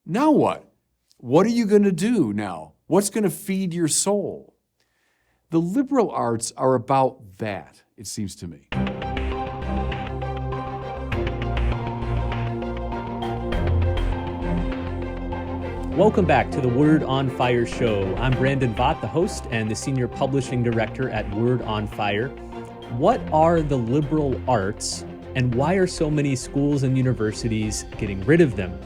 Now what? What are you going to do now? What's going to feed your soul? The liberal arts are about that, it seems to me. Welcome back to the Word on Fire show. I'm Brandon Vogt, the host and the senior publishing director at Word on Fire. What are the liberal arts, and why are so many schools and universities getting rid of them?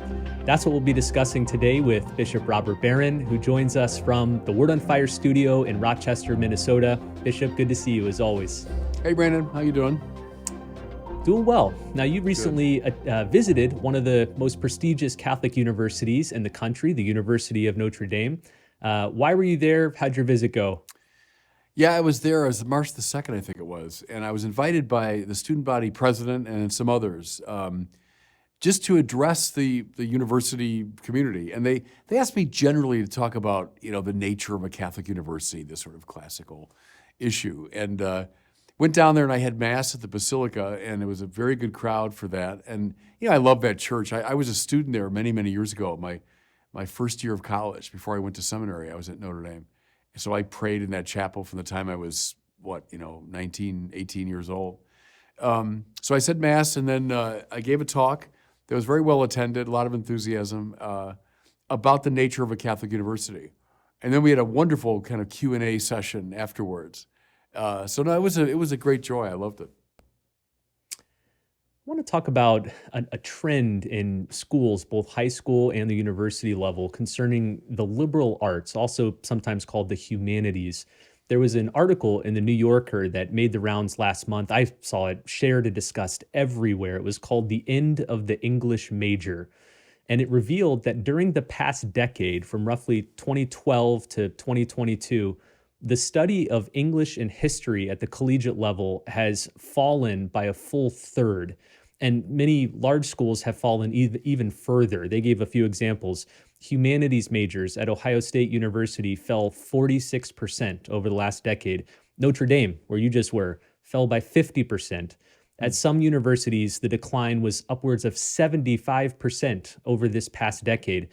That's what we'll be discussing today with Bishop Robert Barron, who joins us from the Word on Fire studio in Rochester, Minnesota. Bishop, good to see you as always. Hey, Brandon, how you doing? Doing well. Now, you recently visited one of the most prestigious Catholic universities in the country, the University of Notre Dame. Why were you there? How'd your visit go? Yeah, I was there as March the 2nd, I think it was, and I was invited by the student body president and some others just to address the university community. And they asked me generally to talk about, the nature of a Catholic university, this sort of classical issue. And went down there and I had Mass at the Basilica, and it was a very good crowd for that. And, I love that church. I was a student there many, many years ago, my first year of college. Before I went to seminary, I was at Notre Dame. So I prayed in that chapel from the time I was, 19, 18 years old. So I said Mass, and then I gave a talk that was very well attended, a lot of enthusiasm, about the nature of a Catholic university. And then we had a wonderful kind of Q&A session afterwards. So no, it was a great joy. I loved it. I want to talk about a trend in schools, both high school and the university level, concerning the liberal arts, also sometimes called the humanities. There was an article in the New Yorker that made the rounds last month. I saw it shared and discussed everywhere. It was called The End of the English Major. And it revealed that during the past decade, from roughly 2012 to 2022, the study of English and history at the collegiate level has fallen by a full third. And many large schools have fallen even further. They gave a few examples. Humanities majors at Ohio State University fell 46% over the last decade. Notre Dame, where you just were, fell by 50%. At some universities, the decline was upwards of 75% over this past decade.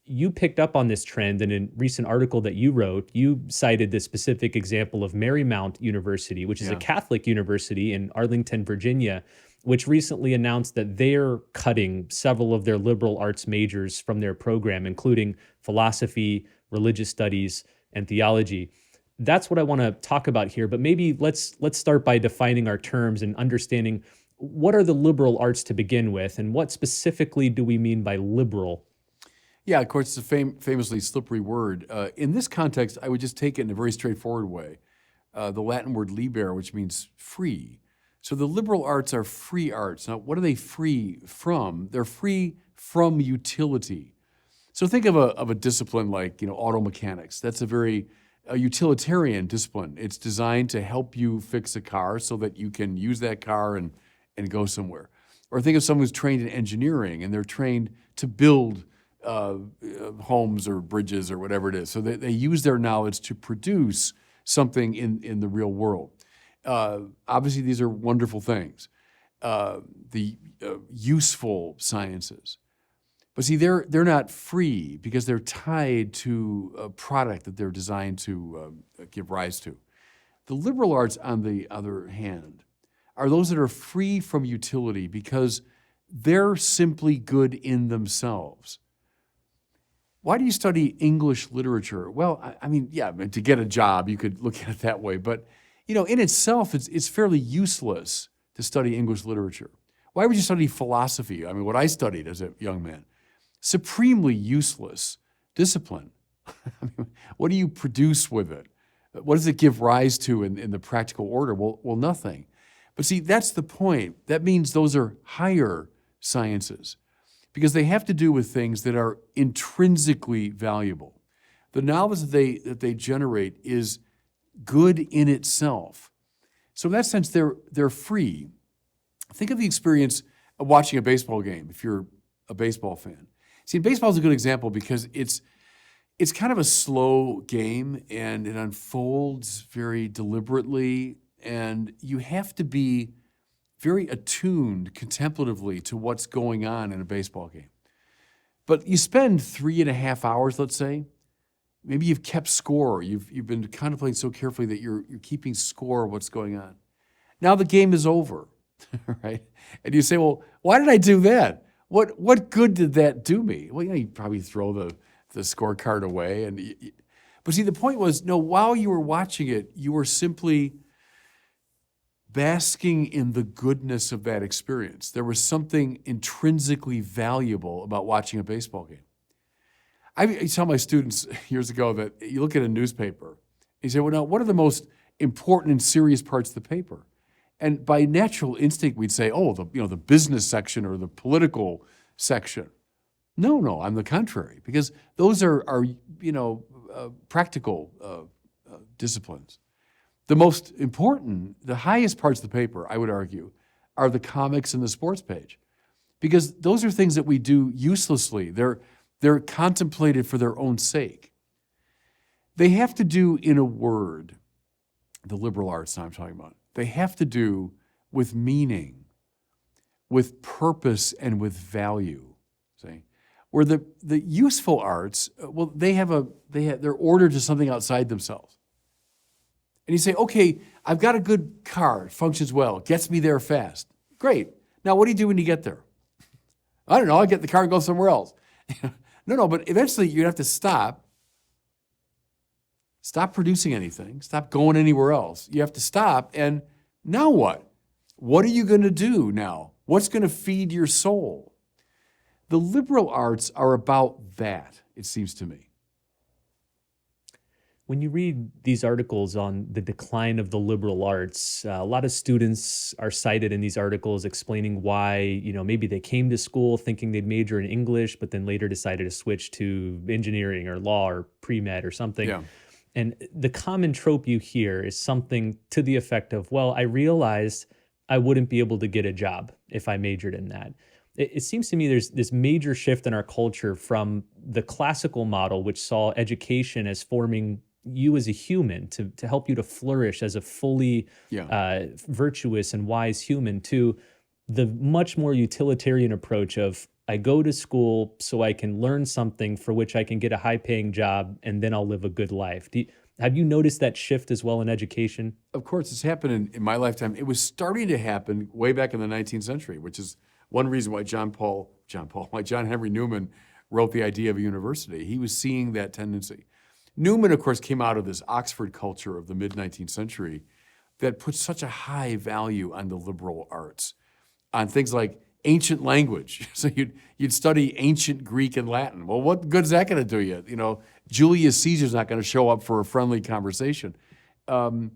You picked up on this trend in a recent article that you wrote. You cited the specific example of Marymount University, which is a Catholic university in Arlington, Virginia, which recently announced that they're cutting several of their liberal arts majors from their program, including philosophy, religious studies, and theology. That's what I want to talk about here, but maybe let's start by defining our terms and understanding what are the liberal arts to begin with, and what specifically do we mean by liberal? Yeah, of course, it's a famously slippery word. In this context, I would just take it in a very straightforward way. The Latin word liber, which means free. So the liberal arts are free arts. Now, what are they free from? They're free from utility. So think of a discipline like, auto mechanics. That's a very utilitarian discipline. It's designed to help you fix a car so that you can use that car and go somewhere. Or think of someone who's trained in engineering, and they're trained to build homes or bridges or whatever it is. So they use their knowledge to produce something in the real world. Obviously, these are wonderful things, the useful sciences. But see, they're not free because they're tied to a product that they're designed to give rise to. The liberal arts, on the other hand, are those that are free from utility because they're simply good in themselves. Why do you study English literature? Well, to get a job, you could look at it that way. But, in itself, it's fairly useless to study English literature. Why would you study philosophy? What I studied as a young man, supremely useless discipline. What do you produce with it? What does it give rise to in the practical order? Well, nothing. But see, that's the point. That means those are higher sciences, because they have to do with things that are intrinsically valuable. The knowledge that they generate is good in itself. So in that sense, they're free. Think of the experience of watching a baseball game, if you're a baseball fan. See, baseball is a good example because it's kind of a slow game, and it unfolds very deliberately, and you have to be very attuned contemplatively to what's going on in a baseball game. But you spend 3.5 hours, let's say, maybe you've kept score. You've been contemplating so carefully that you're keeping score of what's going on. Now the game is over, right? And you say, well, why did I do that? What good did that do me? Well, you probably throw the scorecard away. But see, the point was, no, while you were watching it, you were simply basking in the goodness of that experience. There was something intrinsically valuable about watching a baseball game. I tell my students years ago that you look at a newspaper, you say, well, now, what are the most important and serious parts of the paper? And by natural instinct, we'd say, oh, the business section or the political section. No, on the contrary, because those are practical disciplines. The most important, the highest parts of the paper, I would argue, are the comics and the sports page, because those are things that we do uselessly. They're contemplated for their own sake. They have to do, in a word, the liberal arts I'm talking about, they have to do with meaning, with purpose, and with value. See? Where the useful arts, they're ordered to something outside themselves. And you say, okay, I've got a good car, it functions well, gets me there fast. Great. Now, what do you do when you get there? I don't know, I get the car and go somewhere else. No, but eventually you have to stop producing anything, stop going anywhere else. You have to stop, and now what? What are you going to do now? What's going to feed your soul? The liberal arts are about that, it seems to me. When you read these articles on the decline of the liberal arts, a lot of students are cited in these articles explaining why, maybe they came to school thinking they'd major in English, but then later decided to switch to engineering or law or pre-med or something. Yeah. And the common trope you hear is something to the effect of, well, I realized I wouldn't be able to get a job if I majored in that. It seems to me there's this major shift in our culture from the classical model, which saw education as forming you as a human to help you to flourish as a fully virtuous and wise human, to the much more utilitarian approach of, I go to school so I can learn something for which I can get a high-paying job, and then I'll live a good life. Have you noticed that shift as well in education? Of course, it's happened in my lifetime. It was starting to happen way back in the 19th century, which is one reason why John Henry Newman wrote The Idea of a University. He was seeing that tendency. Newman, of course, came out of this Oxford culture of the mid-19th century that put such a high value on the liberal arts, on things like ancient language. So you'd study ancient Greek and Latin. Well, what good is that going to do you? Julius Caesar's not going to show up for a friendly conversation. But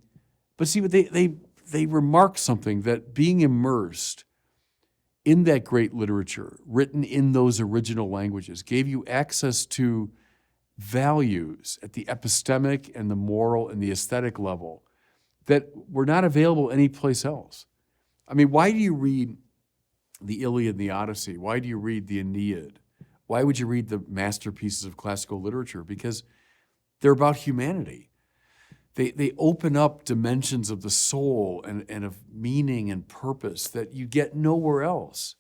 see, they remark something, that being immersed in that great literature, written in those original languages, gave you access to values at the epistemic and the moral and the aesthetic level that were not available anyplace else. I mean, why do you read the Iliad and the Odyssey? Why do you read the Aeneid? Why would you read the masterpieces of classical literature? Because they're about humanity. They open up dimensions of the soul and of meaning and purpose that you get nowhere else.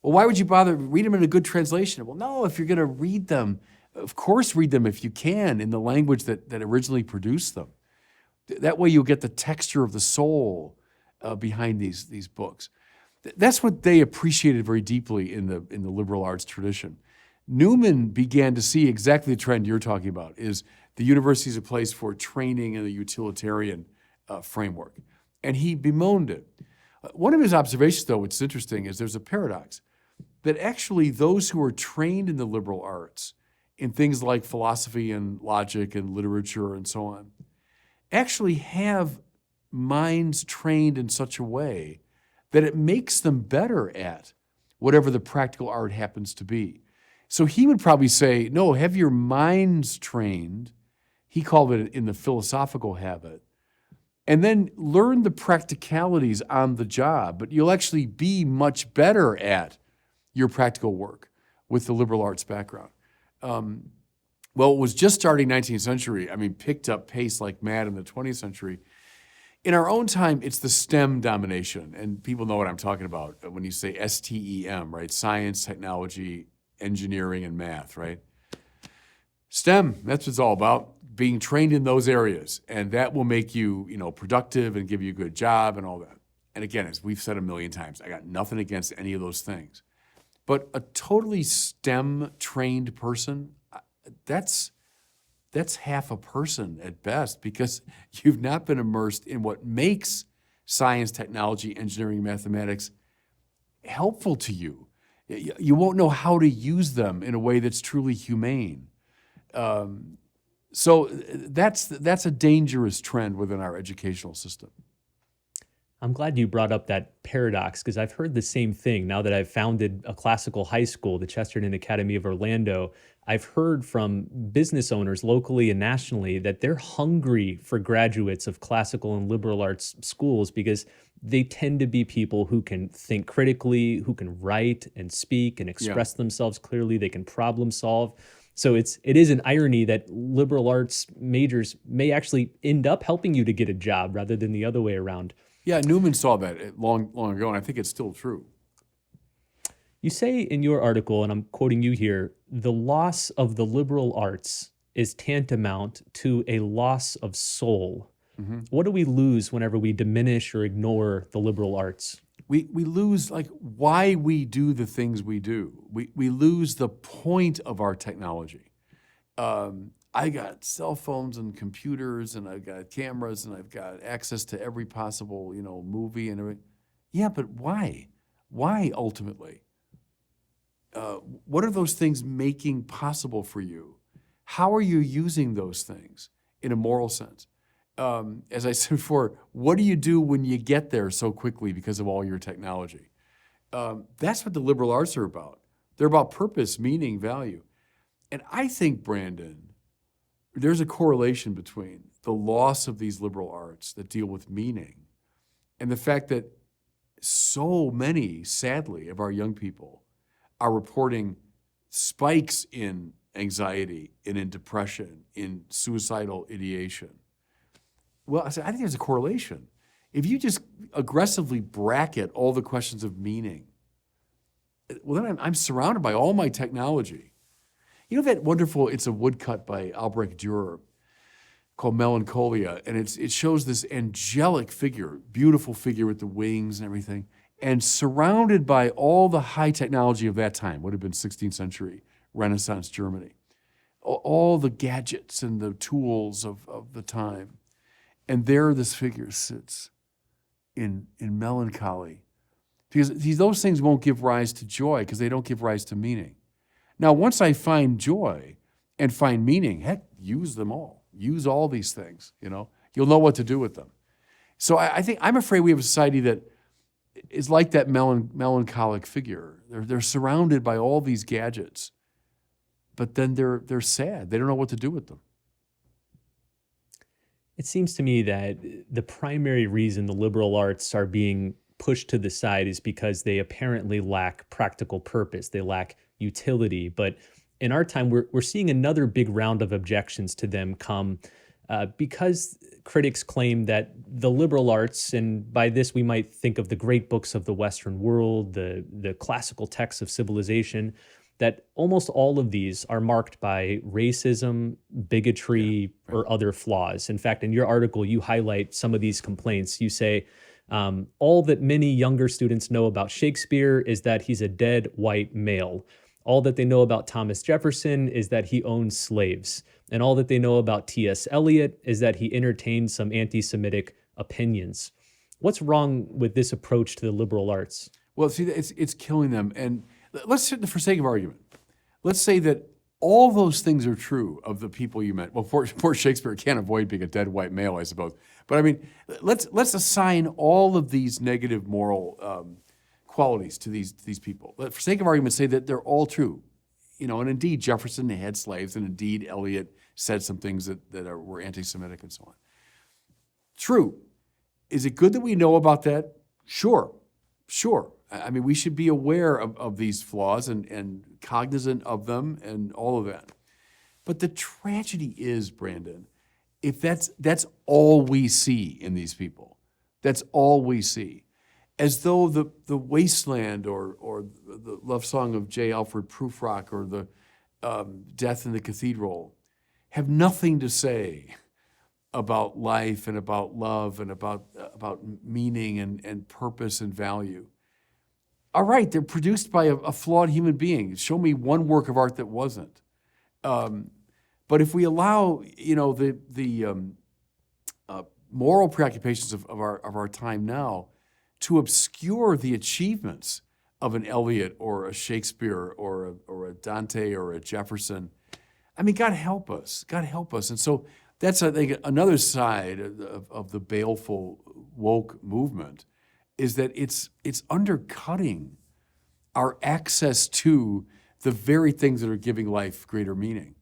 Well, why would you bother read them in a good translation? Well, no, if you're going to read them, of course read them if you can in the language that originally produced them. That way you'll get the texture of the soul behind these books. That's what they appreciated very deeply in the liberal arts tradition. Newman began to see exactly the trend you're talking about, is the university is a place for training in a utilitarian framework. And he bemoaned it. One of his observations, though, what's interesting, is there's a paradox, that actually those who are trained in the liberal arts, in things like philosophy and logic and literature and so on, actually have minds trained in such a way that it makes them better at whatever the practical art happens to be. So he would probably say, no, have your minds trained, he called it in the philosophical habit, and then learn the practicalities on the job, but you'll actually be much better at your practical work with the liberal arts background. Well, it was just starting 19th century. I mean, picked up pace like mad in the 20th century. In our own time, it's the STEM domination, and people know what I'm talking about when you say STEM, right? Science, technology, engineering and math, right? STEM, that's what it's all about, being trained in those areas. And that will make you, productive and give you a good job and all that. And again, as we've said a million times, I got nothing against any of those things. But a totally STEM-trained person, that's half a person at best, because you've not been immersed in what makes science, technology, engineering, mathematics helpful to you. You won't know how to use them in a way that's truly humane. So that's a dangerous trend within our educational system. I'm glad you brought up that paradox, because I've heard the same thing now that I've founded a classical high school, the Chesterton Academy of Orlando. I've heard from business owners locally and nationally that they're hungry for graduates of classical and liberal arts schools, because they tend to be people who can think critically, who can write and speak and express themselves clearly, they can problem solve. So it is an irony that liberal arts majors may actually end up helping you to get a job rather than the other way around. Yeah, Newman saw that long ago, and I think it's still true. You say in your article, and I'm quoting you here, the loss of the liberal arts is tantamount to a loss of soul. Mm-hmm. What do we lose whenever we diminish or ignore the liberal arts? We lose why we do the things we do. We lose the point of our technology. I got cell phones and computers, and I've got cameras, and I've got access to every possible, movie and everything. Yeah, but why? Why ultimately? What are those things making possible for you? How are you using those things in a moral sense? As I said before, what do you do when you get there so quickly because of all your technology? That's what the liberal arts are about. They're about purpose, meaning, value. And I think, Brandon, there's a correlation between the loss of these liberal arts that deal with meaning and the fact that so many, sadly, of our young people are reporting spikes in anxiety and in depression, in suicidal ideation. Well, I think there's a correlation. If you just aggressively bracket all the questions of meaning, well, then I'm surrounded by all my technology. You know that wonderful It's a Woodcut by Albrecht Dürer called Melancholia, and it shows this angelic figure, beautiful figure with the wings and everything, and surrounded by all the high technology of that time, would have been 16th century Renaissance Germany, all the gadgets and the tools of the time. And there this figure sits in melancholy, because those things won't give rise to joy because they don't give rise to meaning. Now, once I find joy and find meaning, heck, use them all. Use all these things, You'll know what to do with them. So I'm afraid we have a society that is like that melancholic figure. They're surrounded by all these gadgets, but then they're sad. They don't know what to do with them. It seems to me that the primary reason the liberal arts are being pushed to the side is because they apparently lack practical purpose. They lack utility. But in our time, we're seeing another big round of objections to them come because critics claim that the liberal arts, and by this we might think of the great books of the Western world, the classical texts of civilization, that almost all of these are marked by racism, bigotry, or other flaws. In fact, in your article, you highlight some of these complaints. You say, all that many younger students know about Shakespeare is that he's a dead white male. All that they know about Thomas Jefferson is that he owned slaves. And all that they know about T.S. Eliot is that he entertained some anti-Semitic opinions. What's wrong with this approach to the liberal arts? Well, see, it's killing them. And let's, for sake of argument, let's say that all those things are true of the people you met. Well, poor Shakespeare can't avoid being a dead white male, I suppose. But I mean, let's assign all of these negative moral qualities to these people. For sake of argument, say that they're all true. And indeed, Jefferson had slaves, and indeed, Eliot said some things that were anti-Semitic and so on. True. Is it good that we know about that? Sure. I mean, we should be aware of these flaws and cognizant of them and all of that. But the tragedy is, Brandon, if that's all we see in these people, that's all we see, as though the wasteland or the love song of J. Alfred Prufrock or the Death in the Cathedral have nothing to say about life and about love and about meaning and purpose and value. All right, they're produced by a flawed human being. Show me one work of art that wasn't. But if we allow, the moral preoccupations of our time now to obscure the achievements of an Eliot or a Shakespeare or a Dante or a Jefferson, I mean, God help us. God help us. And so that's, I think, another side of the baleful woke movement, is that it's undercutting our access to the very things that are giving life greater meaning.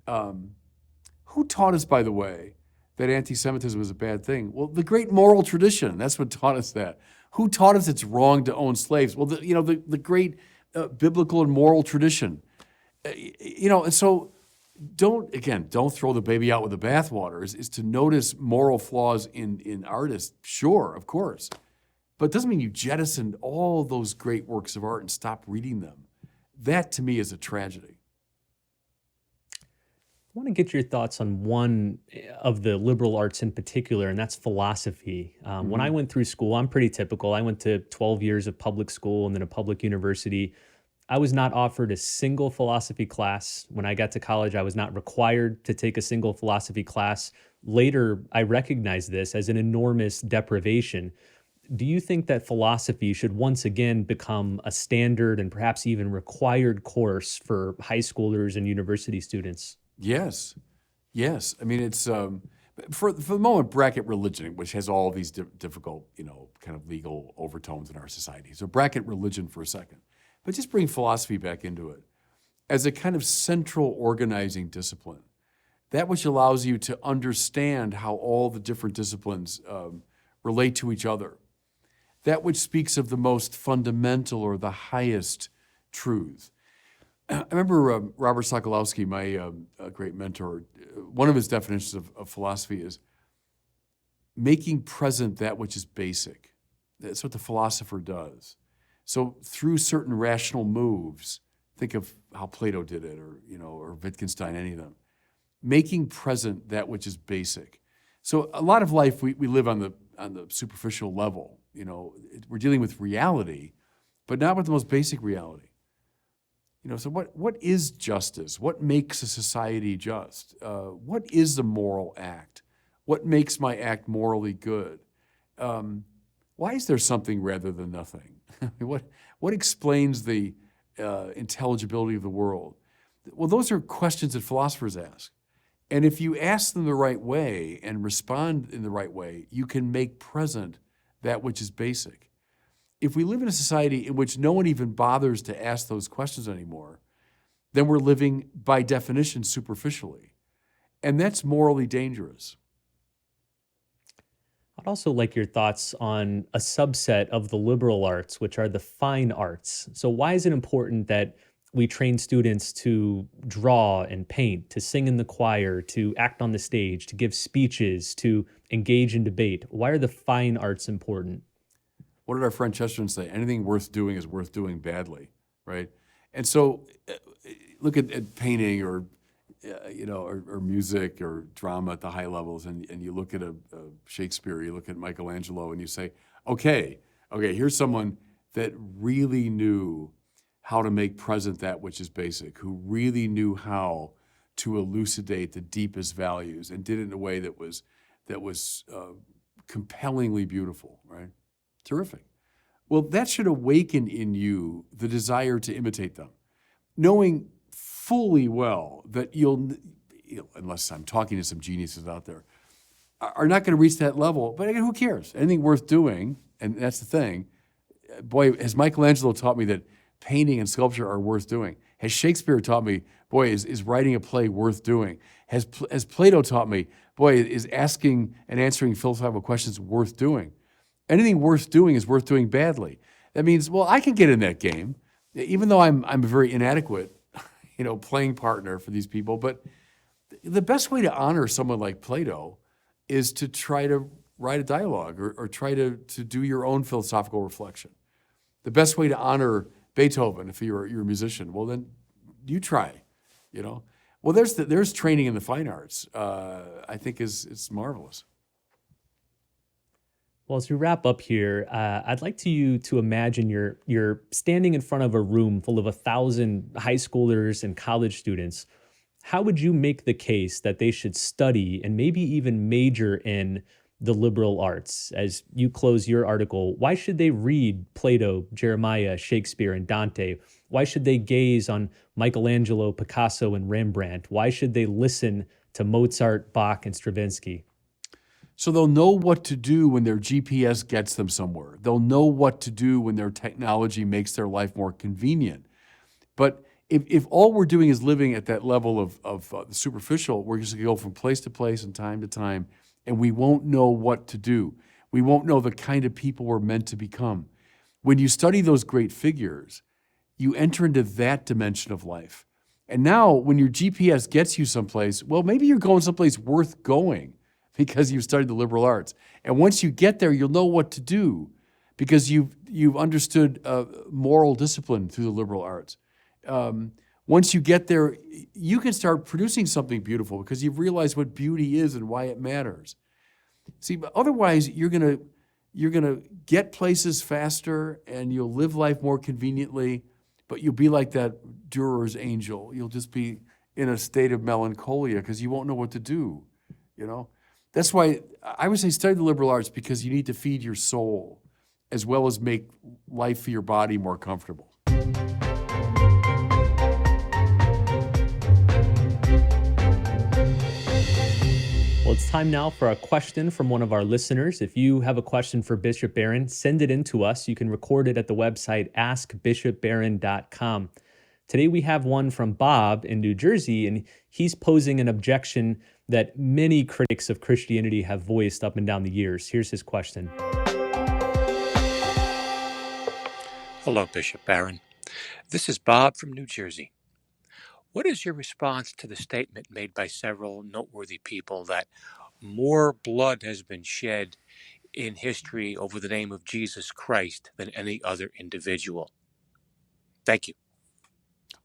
Who taught us, by the way, that anti-Semitism is a bad thing? Well, the great moral tradition, that's what taught us that. Who taught us it's wrong to own slaves? Well, the great biblical and moral tradition. And so don't throw the baby out with the bathwater, is to notice moral flaws in artists, sure, of course. But it doesn't mean you jettison all those great works of art and stop reading them. That, to me, is a tragedy. I want to get your thoughts on one of the liberal arts in particular, and that's philosophy. When I went through school, I'm pretty typical. I went to 12 years of public school and then a public university. I was not offered a single philosophy class. When I got to college, I was not required to take a single philosophy class. Later, I recognized this as an enormous deprivation. Do you think that philosophy should once again become a standard and perhaps even required course for high schoolers and university students? Yes. I mean, it's for the moment, bracket religion, which has all these difficult, kind of legal overtones in our society. So bracket religion for a second, but just bring philosophy back into it as a kind of central organizing discipline, that which allows you to understand how all the different disciplines relate to each other, that which speaks of the most fundamental or the highest truth. I remember Robert Sokolowski, my great mentor, one of his definitions of philosophy is making present that which is basic. That's what the philosopher does. So through certain rational moves, think of how Plato did it, or Wittgenstein, any of them, making present that which is basic. So a lot of life we live on the superficial level. We're dealing with reality, but not with the most basic reality. So what is justice? What makes a society just? What is the moral act? What makes my act morally good? Why is there something rather than nothing? What explains the intelligibility of the world? Well, those are questions that philosophers ask. And if you ask them the right way and respond in the right way, you can make present that which is basic. If we live in a society in which no one even bothers to ask those questions anymore, then we're living, by definition, superficially. And that's morally dangerous. I'd also like your thoughts on a subset of the liberal arts, which are the fine arts. So why is it important that we train students to draw and paint, to sing in the choir, to act on the stage, to give speeches, to engage in debate? Why are the fine arts important? What did our friend Chesterton say? Anything worth doing is worth doing badly, right? And so look at painting or music or drama at the high levels, and you look at a Shakespeare, you look at Michelangelo, and you say, okay, here's someone that really knew how to make present that which is basic, who really knew how to elucidate the deepest values and did it in a way that was compellingly beautiful, right? Terrific. Well, that should awaken in you the desire to imitate them, knowing fully well that you'll, unless I'm talking to some geniuses out there, are not going to reach that level. But again, who cares? Anything worth doing, and that's the thing. Boy, has Michelangelo taught me that painting and sculpture are worth doing. Has Shakespeare taught me, boy, is writing a play worth doing? Has Plato taught me, boy, is asking and answering philosophical questions worth doing? Anything worth doing is worth doing badly. That means, well, I can get in that game, even though I'm a very inadequate, playing partner for these people. But the best way to honor someone like Plato is to try to write a dialogue or try to do your own philosophical reflection. The best way to honor Beethoven, if you're a musician. Well, then you try, you know. Well, there's training in the fine arts. I think it's marvelous. Well, as we wrap up here, I'd like you to imagine you're standing in front of a room full of 1,000 high schoolers and college students. How would you make the case that they should study and maybe even major in the liberal arts? As you close your article, why should they read Plato, Jeremiah, Shakespeare, and Dante? Why should they gaze on Michelangelo, Picasso, and Rembrandt? Why should they listen to Mozart, Bach, and Stravinsky? So they'll know what to do when their GPS gets them somewhere. They'll know what to do when their technology makes their life more convenient. But if all we're doing is living at that level of the superficial, we're just going to go from place to place and time to time, and we won't know what to do. We won't know the kind of people we're meant to become. When you study those great figures, you enter into that dimension of life. And now when your GPS gets you someplace, well, maybe you're going someplace worth going because you've studied the liberal arts. And once you get there, you'll know what to do because you've understood moral discipline through the liberal arts. Once you get there, you can start producing something beautiful because you've realized what beauty is and why it matters. See, but otherwise you're gonna get places faster and you'll live life more conveniently, but you'll be like that Durer's angel. You'll just be in a state of melancholia because you won't know what to do, you know? That's why I would say study the liberal arts because you need to feed your soul as well as make life for your body more comfortable. Well, it's time now for a question from one of our listeners. If you have a question for Bishop Barron, send it in to us. You can record it at the website askbishopbarron.com. Today we have one from Bob in New Jersey, and he's posing an objection that many critics of Christianity have voiced up and down the years. Here's his question. Hello, Bishop Barron. This is Bob from New Jersey. What is your response to the statement made by several noteworthy people that more blood has been shed in history over the name of Jesus Christ than any other individual? Thank you.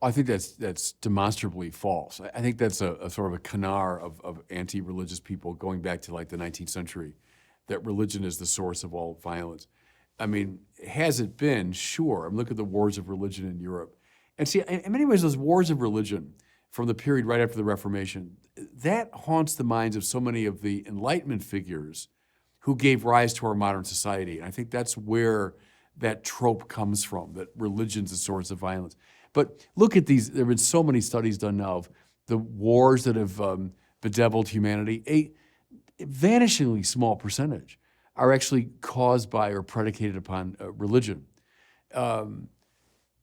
I think that's demonstrably false. I think that's a sort of a canard of anti-religious people going back to like the 19th century, that religion is the source of all violence. I mean, has it been? Sure. Look at the wars of religion in Europe. And see, in many ways, those wars of religion from the period right after the Reformation, that haunts the minds of so many of the Enlightenment figures who gave rise to our modern society. And I think that's where that trope comes from, that religion's the source of violence. But look at these, there have been so many studies done now of the wars that have bedeviled humanity. A vanishingly small percentage are actually caused by or predicated upon religion.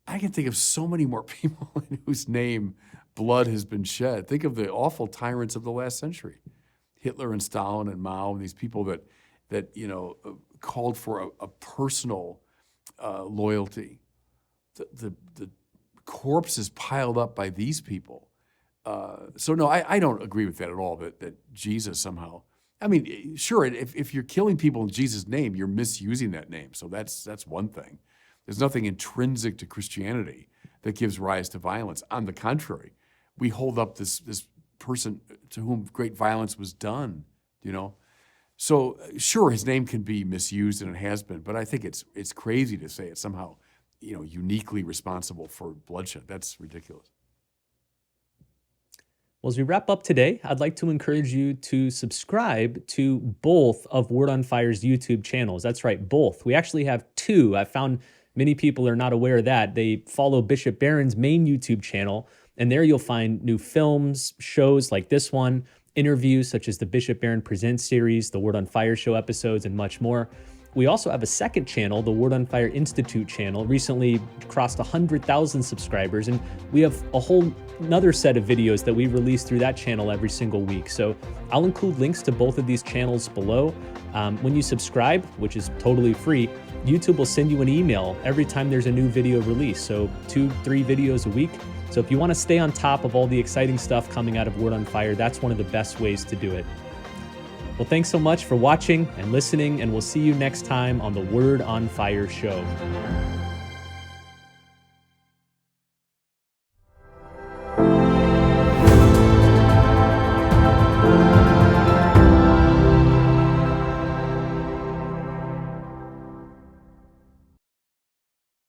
I can think of so many more people in whose name blood has been shed. Think of the awful tyrants of the last century, Hitler and Stalin and Mao, and these people that called for a personal loyalty. The corpses piled up by these people. So no, I don't agree with that at all. That Jesus somehow. I mean, sure, if you're killing people in Jesus' name, you're misusing that name. So that's one thing. There's nothing intrinsic to Christianity that gives rise to violence. On the contrary, we hold up this person to whom great violence was done, you know? So sure, his name can be misused, and it has been, but I think it's crazy to say it's somehow, uniquely responsible for bloodshed. That's ridiculous. Well, as we wrap up today, I'd like to encourage you to subscribe to both of Word on Fire's YouTube channels. That's right, both. We actually have two. I found many people are not aware of that. They follow Bishop Barron's main YouTube channel, and there you'll find new films, shows like this one, interviews such as the Bishop Barron Presents series, the Word on Fire show episodes, and much more. We also have a second channel, the Word on Fire Institute channel, recently crossed 100,000 subscribers, and we have a whole another set of videos that we release through that channel every single week. So I'll include links to both of these channels below. When you subscribe, which is totally free, YouTube will send you an email every time there's a new video release. So 2-3 videos a week. So if you want to stay on top of all the exciting stuff coming out of Word on Fire, that's one of the best ways to do it. Well, thanks so much for watching and listening, and we'll see you next time on the Word on Fire show.